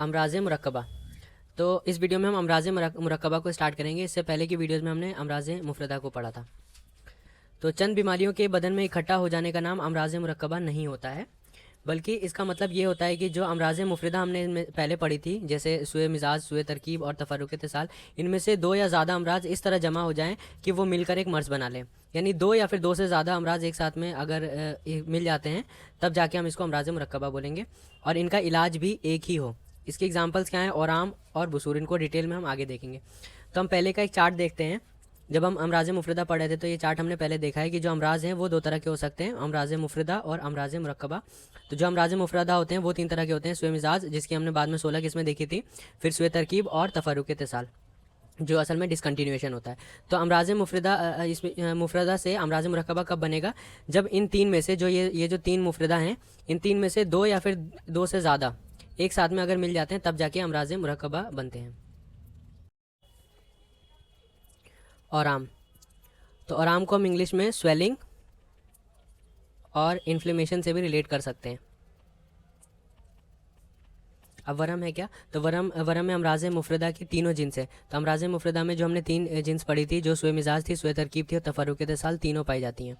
अमराज़ मुरक्कबा। तो इस वीडियो में हम अमराज़ मुरक्कबा को स्टार्ट करेंगे। इससे पहले की वीडियोज़ में हमने अमराज़ मुफ़रदा को पढ़ा था। तो चंद बीमारियों के बदन में इकट्ठा हो जाने का नाम अमराज़ मुरक्कबा नहीं होता है, बल्कि इसका मतलब ये होता है कि जो अमराज़ मुफ़रदा हमने इनमें पहले पढ़ी थी, जैसे सूए मिजाज, सूए तरकीब और तफर्रुक इत्तिसाल, इनमें से दो या ज़्यादा अमराज इस तरह जमा हो जाएं कि वो मिलकर एक मर्ज़ बना लें। यानी दो या फिर दो से ज़्यादा अमराज एक साथ में अगर मिल जाते हैं, तब जाके हम इसको अमराज़ मुरक्कबा बोलेंगे, और इनका इलाज भी एक ही हो। इसकी एग्जांपल्स क्या हैं? औराम और बसूर। इनको डिटेल में हम आगे देखेंगे। तो हम पहले का एक चार्ट देखते हैं। जब हम अमराज़ मुफ़रदा पढ़ रहे थे तो ये चार्ट हमने पहले देखा है कि जो अमराज़ हैं वो दो तरह के हो सकते हैं, अमराज़ मुफ़रदा और अमराज़ मुरक्कबा। तो जो अमराज़ मुफ़रदा होते हैं वो तीन तरह के होते हैं: सूए मिजाज, जिसकी हमने बाद में 16 किस्में देखी थी, फिर सूए तरकीब और तफर्रुक इत्तिसाल, जो असल में डिसकंटिन्यूएशन होता है। तो अमराज़ मुफ़रदा इसमें मुफ़रदा से अमराज़ मुरक्कबा कब बनेगा? जब इन तीन में से जो ये जो तीन मुफ़रदा हैं, इन तीन में से दो या फिर दो से ज़्यादा एक साथ में अगर मिल जाते हैं, तब जाके अमराज़ मुरक्कबा बनते हैं। औराम। तो औराम को हम इंग्लिश में स्वेलिंग और इन्फ्लेमेशन से भी रिलेट कर सकते हैं। अब वरम है क्या? तो वरम वरम में अमराज़ मुफ़रदा की तीनों जिन्स है। तो अमराज़ मुफ़रदा में जो हमने तीन जिन्स पढ़ी थी, जो सूए मिजाज थी, सूए तरकीब थी और तफर्रुक इत्तिसाल, तीनों पाई जाती हैं।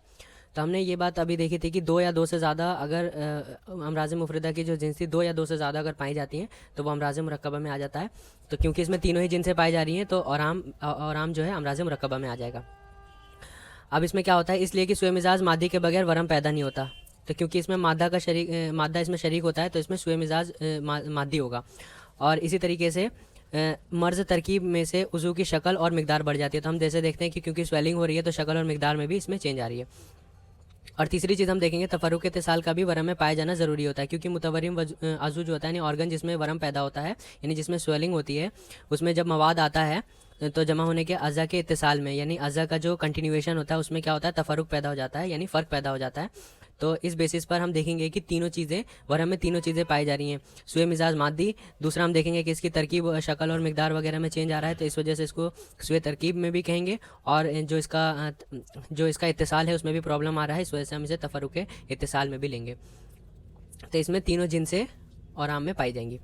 तो हमने ये बात अभी देखी थी कि दो या दो से ज़्यादा अगर अमराज़ मुफ़रदा की जो जिन्स थी, दो या दो से ज़्यादा अगर पाई जाती हैं, तो वो अमराज़ मुरक्कबा में आ जाता है। तो क्योंकि इसमें तीनों ही जिनसें पाई जा रही हैं, तो औराम जो है अमराज़ मुरक्कबा में आ जाएगा। अब इसमें क्या होता है? इसलिए कि सूए मिजाज मादी के बगैर वरम पैदा नहीं होता। तो क्योंकि इसमें मादा इसमें शरीक होता है, तो इसमें सूए मिजाज मादी होगा। और इसी तरीके से मर्ज़ तरकीब में से उज़ू की शक्ल और मिकदार बढ़ जाती है। तो हम जैसे देखते हैं कि क्योंकि स्वेलिंग हो रही है, तो शक्ल और मिकदार में भी इसमें चेंज आ रही है। और तीसरी चीज़ हम देखेंगे, तफर्रुक इत्तिसाल का भी वरम में पाया जाना ज़रूरी होता है, क्योंकि मुतवरिम अज़ू जो होता है, यानी ऑर्गन जिसमें वरम पैदा होता है, यानी जिसमें स्वेलिंग होती है, उसमें जब मवाद आता है तो जमा होने के अज़ा के इत्तिसाल में, यानी अज़ा का जो कंटिन्यूएशन होता है, उसमें क्या होता है? तफर्रुक पैदा हो जाता है, यानी फ़र्क पैदा हो जाता है। तो इस बेसिस पर हम देखेंगे कि तीनों चीज़ें वरम में तीनों चीज़ें पाई जा रही हैं। सूए मिजाज मादी। दूसरा हम देखेंगे कि इसकी तरकीब, शक्ल और मिकदार वगैरह में चेंज आ रहा है, तो इस वजह से इसको सूए तरकीब में भी कहेंगे। और जो इसका इत्तिसाल है उसमें भी प्रॉब्लम आ रहा है, इस वजह से हम इसे तफर्रुक इत्तिसाल में भी लेंगे। तो इसमें तीनों जिनसें और आम में पाई जाएंगी।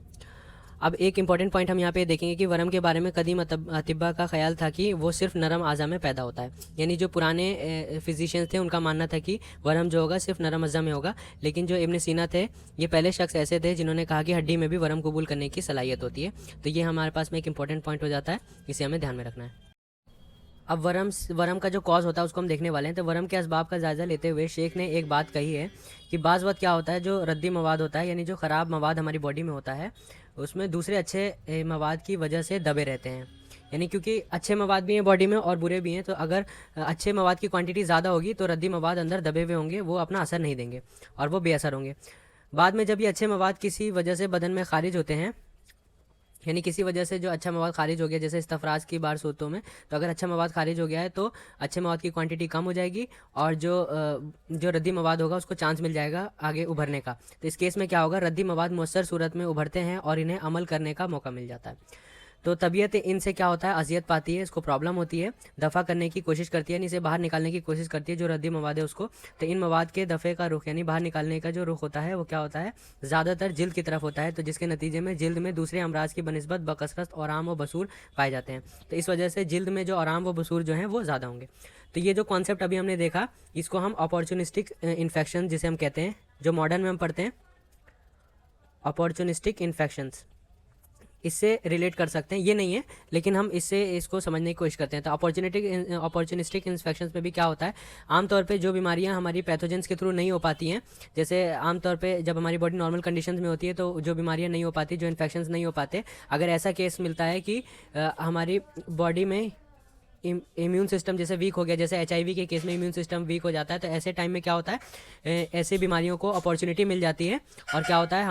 अब एक इंपॉर्टेंट पॉइंट हम यहाँ पे देखेंगे कि वरम के बारे में कदीम अतिब्बा का ख्याल था कि वो सिर्फ नरम आज़ा में पैदा होता है। यानी जो पुराने फिजिशियंस थे, उनका मानना था कि वरम जो होगा सिर्फ नरम अज़ा में होगा। लेकिन जो इब्न सीना थे, ये पहले शख्स ऐसे थे जिन्होंने कहा कि हड्डी में भी वरम कबूल करने की सलाहियत होती है। तो ये हमारे पास में एक इंपॉर्टेंट पॉइंट हो जाता है, इसे हमें ध्यान में रखना है। अब वरम का जो कॉज होता है उसको हम देखने वाले हैं। तो वरम के असबाब का जायज़ा लेते हुए शेख ने एक बात कही है कि बाज़ वक्त क्या होता है, जो रद्दी मवाद होता है, यानी जो ख़राब मवाद हमारी बॉडी में होता है, उसमें दूसरे अच्छे मवाद की वजह से दबे रहते हैं। यानी क्योंकि अच्छे मवाद भी हैं बॉडी में और बुरे भी हैं, तो अगर अच्छे मवाद की क्वांटिटी ज़्यादा होगी तो रद्दी मवाद अंदर दबे हुए होंगे, वो अपना असर नहीं देंगे और वो बेअसर होंगे। बाद में जब ये अच्छे मवाद किसी वजह से बदन में खारिज होते हैं, यानी किसी वजह से जो अच्छा मवाद खारिज हो गया, जैसे इस्तफराज की बार सोतों में, तो अगर अच्छा मवाद खारिज हो गया है तो अच्छे मवाद की क्वांटिटी कम हो जाएगी, और जो रद्दी मवाद होगा उसको चांस मिल जाएगा आगे उभरने का। तो इस केस में क्या होगा? रद्दी मवाद मुअस्सर सूरत में उभरते हैं और इन्हें अमल करने का मौका मिल जाता है। तो तबीयत इनसे क्या होता है? अजियत पाती है, इसको प्रॉब्लम होती है, दफ़ा करने की कोशिश करती है, यानी इसे बाहर निकालने की कोशिश करती है जो रद्दी मवाद है उसको। तो इन मवाद के दफ़े का रुख, यानी बाहर निकालने का जो रुख होता है, वो क्या होता है? ज़्यादातर जिल्द की तरफ होता है। तो जिसके नतीजे में जिल्द में दूसरे अमराज की बनस्बत बकसरत औराम व बसूर पाए जाते हैं। तो इस वजह से जिल्द में जो औराम व बसूर जो हैं वो ज़्यादा होंगे। तो ये जो कॉन्सेप्ट अभी हमने देखा, इसको हम अपॉर्चुनिस्टिक इन्फेक्शन जिसे हम कहते हैं, जो मॉडर्न में हम पढ़ते हैं अपॉर्चुनिस्टिक इन्फेक्शंस, इससे रिलेट कर सकते हैं। ये नहीं है, लेकिन हम इसको समझने की कोशिश करते हैं। तो अपॉर्चुनिस्टिक इन्फेक्शंस में भी क्या होता है? आमतौर पे जो बीमारियां हमारी पैथोजेंस के थ्रू नहीं हो पाती हैं, जैसे आमतौर पे जब हमारी बॉडी नॉर्मल कंडीशंस में होती है, तो जो बीमारियां नहीं हो पाती, जो इन्फेक्शंस नहीं हो पाते, अगर ऐसा केस मिलता है कि हमारी बॉडी में इम्यून सिस्टम जैसे वीक हो गया, जैसे HIV के केस में इम्यून सिस्टम वीक हो जाता है, तो ऐसे टाइम में क्या होता है? ऐसे बीमारियों को अपॉर्चुनिटी मिल जाती है, और क्या होता है?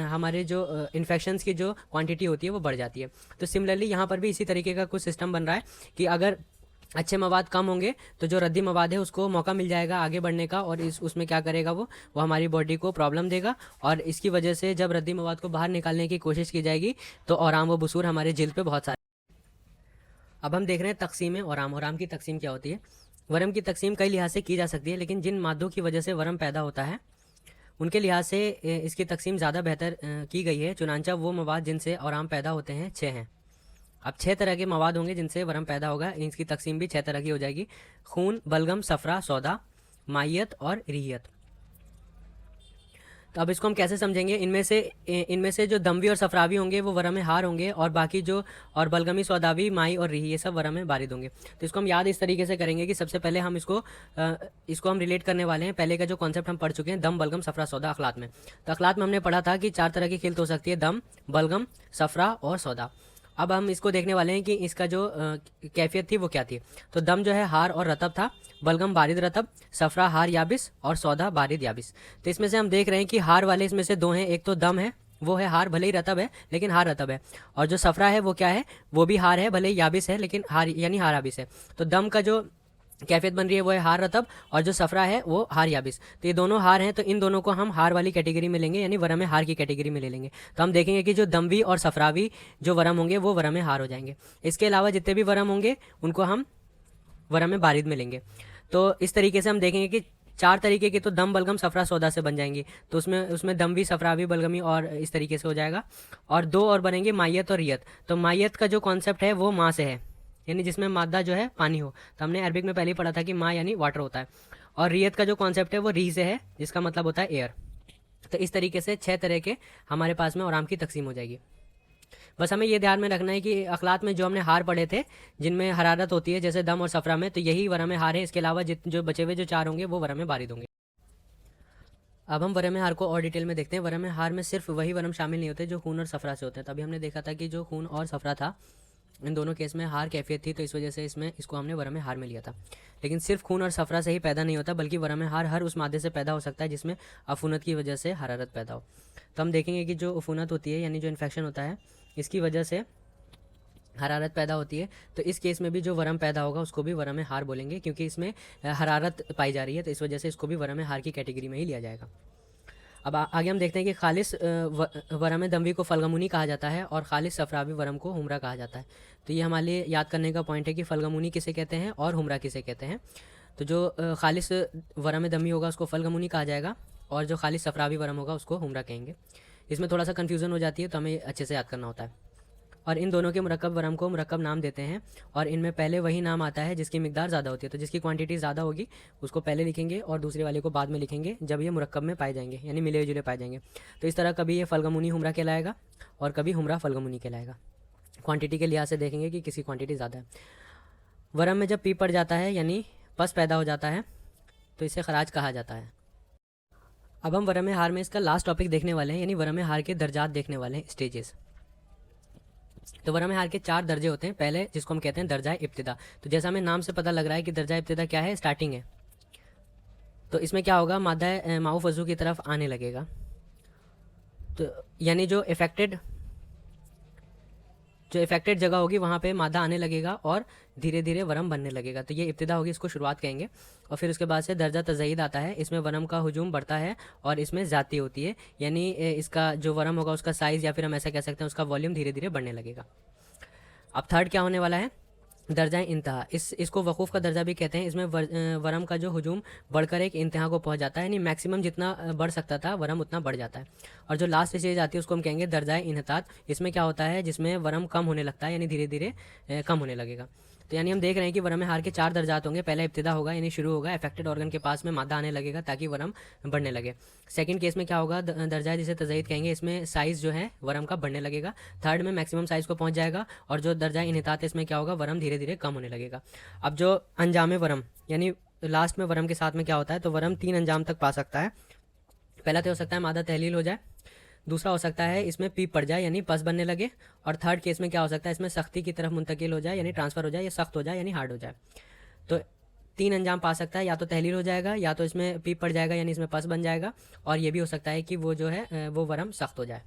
हमारे जो इन्फेक्शंस की जो क्वांटिटी होती है वो बढ़ जाती है। तो सिमिलरली यहाँ पर भी इसी तरीके का कुछ सिस्टम बन रहा है कि अगर अच्छे मवाद कम होंगे, तो जो रद्दी मवाद है उसको मौका मिल जाएगा आगे बढ़ने का, और उसमें क्या करेगा? वो हमारी बॉडी को प्रॉब्लम देगा, और इसकी वजह से जब रद्दी मवाद को बाहर निकालने की कोशिश की जाएगी, तो औराम व बसूर हमारे जिल्द पे बहुत सारे। अब हम देख रहे हैं तकसीम औराम। औराम की तकसीम क्या होती है? वरम की तकसीम कई लिहाज से की जा सकती है, लेकिन जिन मादों की वजह से वरम पैदा होता है उनके लिहाज से इसकी तकसीम ज़्यादा बेहतर की गई है। चुनांचा वो मवाद जिनसे औराम पैदा होते हैं 6 हैं। अब 6 तरह के मवाद होंगे जिनसे वरम पैदा होगा, इसकी तकसीम भी 6 तरह की हो जाएगी। खून, बलगम, सफरा, सौदा, मायत और रियत। तो अब इसको हम कैसे समझेंगे? इनमें से जो दमवी और सफरावी होंगे वो वरम हार होंगे, और बाकी जो और बलगमी, सौदावी, माई और रिही ये सब वरम बारिद होंगे। तो इसको हम याद इस तरीके से करेंगे कि सबसे पहले हम इसको हम रिलेट करने वाले हैं। पहले का जो कॉन्सेप्ट हम पढ़ चुके हैं, दम, बलगम, सफरा, सौदा अखलात में। तो अखलात में हमने पढ़ा था कि 4 तरह की खिल्त हो सकती है, दम, बलगम, सफरा और सौदा। अब हम इसको देखने वाले हैं कि इसका जो कैफियत थी वो क्या थी। तो दम जो है हार और रतब था, बलगम बारिद रतब, सफरा हार याबिस और सौदा बारिद याबिस। तो इसमें से हम देख रहे हैं कि हार वाले इसमें से 2 हैं। एक तो दम है, वो है हार, भले ही रतब है लेकिन हार रतब है। और जो सफरा है वो क्या है? वो भी हार है, भले ही याबिस है लेकिन हार यानी हार याबिस है। तो दम का जो कैफियत बन रही है वो है हार रतब, और जो सफरा है वो हार याबिस। तो ये दोनों हार हैं, तो इन दोनों को हम हार वाली कैटेगरी में लेंगे, यानी वरम हार की कैटेगरी में ले लेंगे। तो हम देखेंगे कि जो दमवी और सफरावी जो वरम होंगे वो वरम हार हो जाएंगे। इसके अलावा जितने भी वरम होंगे उनको हम वरम बारिद में लेंगे। तो इस तरीके से हम देखेंगे कि 4 तरीके की तो दम, बलगम, सफरा, सौदा से बन जाएंगी। तो उसमें दमवी, सफरावी, बलगमी और इस तरीके से हो जाएगा। और 2 और बनेंगे, मायत और रियत। तो मायत का जो कॉन्सेप्ट है वो माँ से है, यानी जिसमें मादा जो है पानी हो। तो हमने अरबिक में पहले ही पढ़ा था कि माँ यानी वाटर होता है। और रियत का जो कॉन्सेप्ट है वो री से है, जिसका मतलब होता है एयर। तो इस तरीके से 6 तरह के हमारे पास में औराम की तकसीम हो जाएगी। बस हमें ये ध्यान में रखना है कि अखलात में जो हमने हार पढ़े थे जिनमें हरारत होती है, जैसे दम और सफरा में, तो यही वरम हार है। इसके अलावा जो बचे हुए जो 4 होंगे वो वरम बारिद होंगे। अब हम वरम हार को और डिटेल में देखते हैं। वरम हार में सिर्फ वही वरम शामिल नहीं होते जो खून और सफरा से होते हैं। तभी हमने देखा था कि जो खून और सफरा था, इन दोनों केस में हार कैफियत थी, तो इस वजह से इसको हमने वरम हार में लिया था। लेकिन सिर्फ खून और सफरा से ही पैदा नहीं होता, बल्कि वरम हार हर उस मादे से पैदा हो सकता है जिसमें अफूनत की वजह से हरारत पैदा हो। तो हम देखेंगे कि जो अफूनत होती है, यानी जो इन्फेक्शन होता है, इसकी वजह से हरारत पैदा होती है। तो इस केस में भी जो वरम पैदा होगा उसको भी वरम हार बोलेंगे, क्योंकि इसमें हरारत पाई जा रही है। तो इस वजह से इसको भी वरम हार की कैटेगरी में ही लिया जाएगा। अब आगे हम देखते हैं कि खालिस वरम दमवी को फलगमुनी कहा जाता है, और खालिस सफरावी वरम को हुमरा कहा जाता है। तो ये हमारे लिए याद करने का पॉइंट है कि फलगमुनी किसे कहते हैं और हुमरा किसे कहते हैं। तो जो खालिस वरम दमी होगा उसको फलगमुनी कहा जाएगा, और जो खालिस सफरावी वरम होगा उसको हुमरा कहेंगे। इसमें थोड़ा सा कन्फ्यूज़न हो जाती है, तो हमें अच्छे से याद करना होता है। और इन दोनों के मुरक्कब वरम को मुरक्कब नाम देते हैं, और इनमें पहले वही नाम आता है जिसकी मिकदार ज़्यादा होती है। तो जिसकी क्वांटिटी ज़्यादा होगी उसको पहले लिखेंगे और दूसरे वाले को बाद में लिखेंगे, जब ये मुरक्कब में पाए जाएंगे, यानी मिले जुले पाए जाएंगे। तो इस तरह कभी ये फलगमुनी हुमरा कहलाएगा और कभी हुमरा फलगमुनी कहलाएगा। क्वांटिटी के लिहाज से देखेंगे कि किसी क्वांटिटी ज़्यादा है। वरम में जब पीप पड़ जाता है यानी पस पैदा हो जाता है तो इसे खराज कहा जाता है। अब हम वरम हार में इसका लास्ट टॉपिक देखने वाले हैं, यानी वरम हार के दर्जात देखने वाले हैं, स्टेजेस। तो वरम हार के 4 दर्जे होते हैं। पहले जिसको हम कहते हैं दर्जा इब्तिदा। तो जैसा हमें नाम से पता लग रहा है कि दर्जा इब्तिदा क्या है, स्टार्टिंग है। तो इसमें क्या होगा, मादा माऊ फजू की तरफ आने लगेगा। तो यानी जो इफेक्टेड जगह होगी वहाँ पे मादा आने लगेगा और धीरे धीरे वरम बनने लगेगा। तो ये इब्तिदा होगी, इसको शुरुआत कहेंगे। और फिर उसके बाद से दर्जा तज़यीद आता है। इसमें वरम का हुजूम बढ़ता है और इसमें ज़्यादती होती है, यानी इसका जो वरम होगा उसका साइज़, या फिर हम ऐसा कह सकते हैं उसका वॉल्यूम धीरे धीरे बढ़ने लगेगा। अब थर्ड क्या होने वाला है, दर्जा इंतहा। इसको वकूफ़ का दर्जा भी कहते हैं। इसमें वरम का जो हुजूम बढ़कर एक इंतहा को पहुंच जाता है, यानी मैक्सिमम जितना बढ़ सकता था वरम उतना बढ़ जाता है। और जो लास्ट स्टेज आती है उसको हम कहेंगे दर्जा इन्हतात। इसमें क्या होता है, जिसमें वरम कम होने लगता है, यानी धीरे धीरे कम होने लगेगा। तो यानी हम देख रहे हैं कि वरम हार के 4 दर्जात होंगे। पहला इब्तिदा होगा, यानी शुरू होगा, अफेक्टेड ऑर्गन के पास में मादा आने लगेगा ताकि वरम बढ़ने लगे। सेकंड केस में क्या होगा, दर्जा जिसे तज़यीद कहेंगे, इसमें साइज़ जो है वरम का बढ़ने लगेगा। थर्ड में मैक्सिमम साइज़ को पहुंच जाएगा। और जो दर्जा इन्हतात है इसमें क्या होगा, वरम धीरे धीरे कम होने लगेगा। अब जो अंजाम वरम, यानी लास्ट में वरम के साथ में क्या होता है, तो वरम 3 अंजाम तक पा सकता है। पहला तो हो सकता है मादा तहलील हो जाए, दूसरा हो सकता है इसमें पीप पड़ जाए यानी पस बनने लगे, और थर्ड केस में क्या हो सकता है, इसमें सख्ती की तरफ मुंतकिल हो जाए यानी ट्रांसफ़र हो जाए, या सख्त हो जाए यानी हार्ड हो जाए। तो 3 अंजाम पा सकता है, या तो तहलील हो जाएगा, या तो इसमें पीप पड़ जाएगा यानी इसमें पस बन जाएगा, और ये भी हो सकता है कि वो जो है वो वरम सख्त हो जाए।